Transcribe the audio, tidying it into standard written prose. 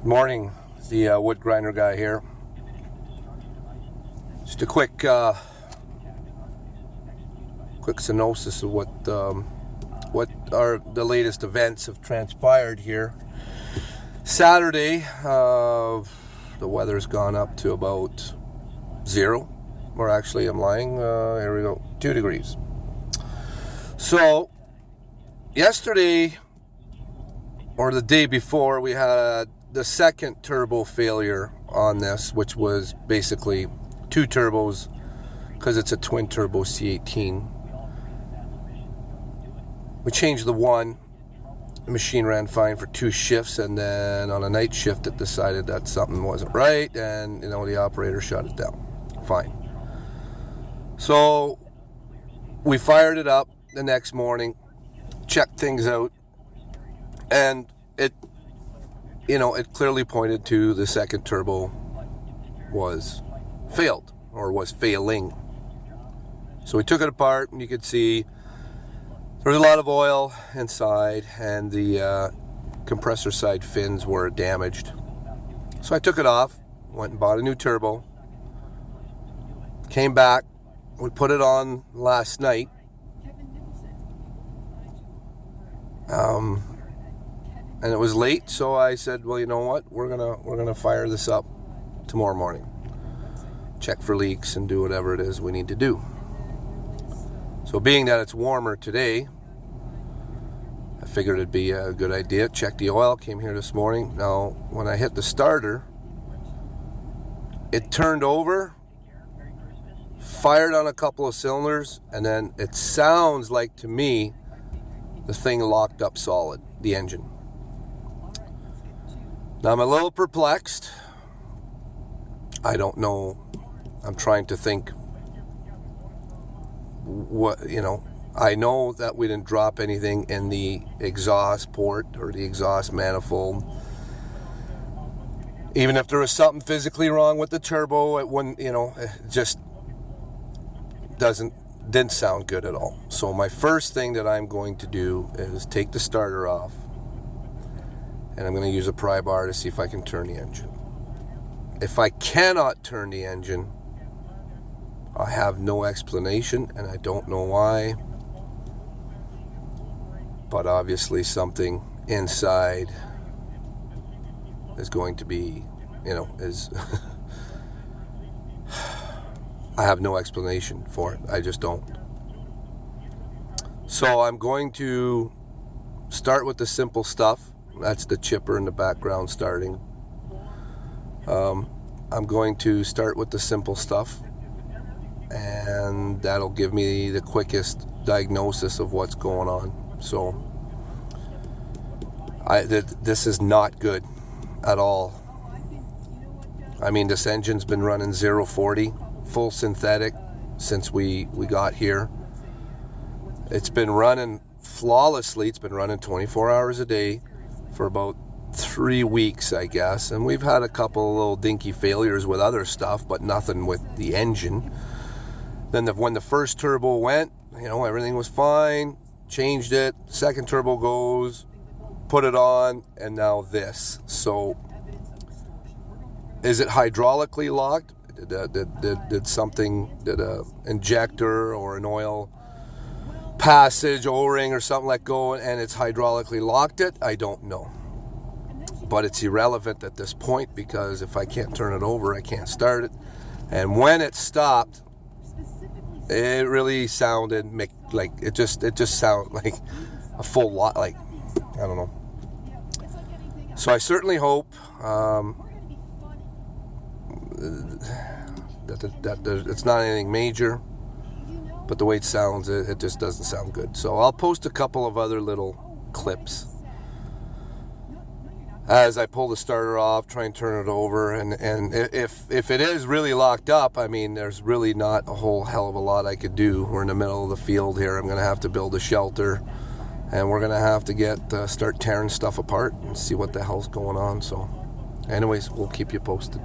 Morning, the wood grinder guy here. Just a quick synopsis of what are the latest events have transpired here. Saturday, the weather's gone up to about 0, or actually I'm lying, here we go, 2 degrees. So yesterday, or the day before, we had the second turbo failure on this, which was basically 2 turbos because it's a twin turbo C18. We changed the one. The machine ran fine for 2 shifts, and then on a night shift it decided that something wasn't right, and the operator shut it down. Fine. So we fired it up the next morning, checked things out, and it clearly pointed to the second turbo was failed, or was failing. So we took it apart, and you could see there was a lot of oil inside, and the compressor side fins were damaged. So I took it off, went and bought a new turbo, came back, we put it on last night. And it was late, so I said, well, you know what? We're gonna fire this up tomorrow morning. Check for leaks and do whatever it is we need to do. So being that it's warmer today, I figured it'd be a good idea. Checked the oil, came here this morning. Now, when I hit the starter, it turned over, fired on a couple of cylinders, and then it sounds like, to me, the thing locked up solid, the engine. Now I'm a little perplexed. I don't know. I'm trying to think what, I know that we didn't drop anything in the exhaust port or the exhaust manifold. Even if there was something physically wrong with the turbo, it wouldn't, it just didn't sound good at all. So my first thing that I'm going to do is take the starter off, and I'm going to use a pry bar to see if I can turn the engine. If I cannot turn the engine, I have no explanation, and I don't know why. But obviously something inside is going to be, I have no explanation for it. I just don't. So I'm going to start with the simple stuff. That's the chipper in the background starting. I'm going to start with the simple stuff, and that'll give me the quickest diagnosis of what's going on. So this is not good at all. I mean, this engine's been running 0-40, full synthetic, since we got here. It's been running flawlessly. It's been running 24 hours a day for about 3 weeks, I guess, and we've had a couple little dinky failures with other stuff, but nothing with the engine. Then when the first turbo went, everything was fine. Changed it, second turbo goes, put it on, and now this. So is it hydraulically locked? Did a injector or an oil passage, O-ring or something let go and it's hydraulically locked it? I don't know. But it's irrelevant at this point, because if I can't turn it over, I can't start it. And when it stopped, it really sounded like it just sounded like a full lot, like, I don't know. So I certainly hope that it's not anything major, but the way it sounds, it just doesn't sound good. So I'll post a couple of other little clips as I pull the starter off, try and turn it over, and if it is really locked up, I mean, there's really not a whole hell of a lot I could do. We're in the middle of the field here. I'm going to have to build a shelter, and we're going to have to start tearing stuff apart and see what the hell's going on. So anyways, we'll keep you posted.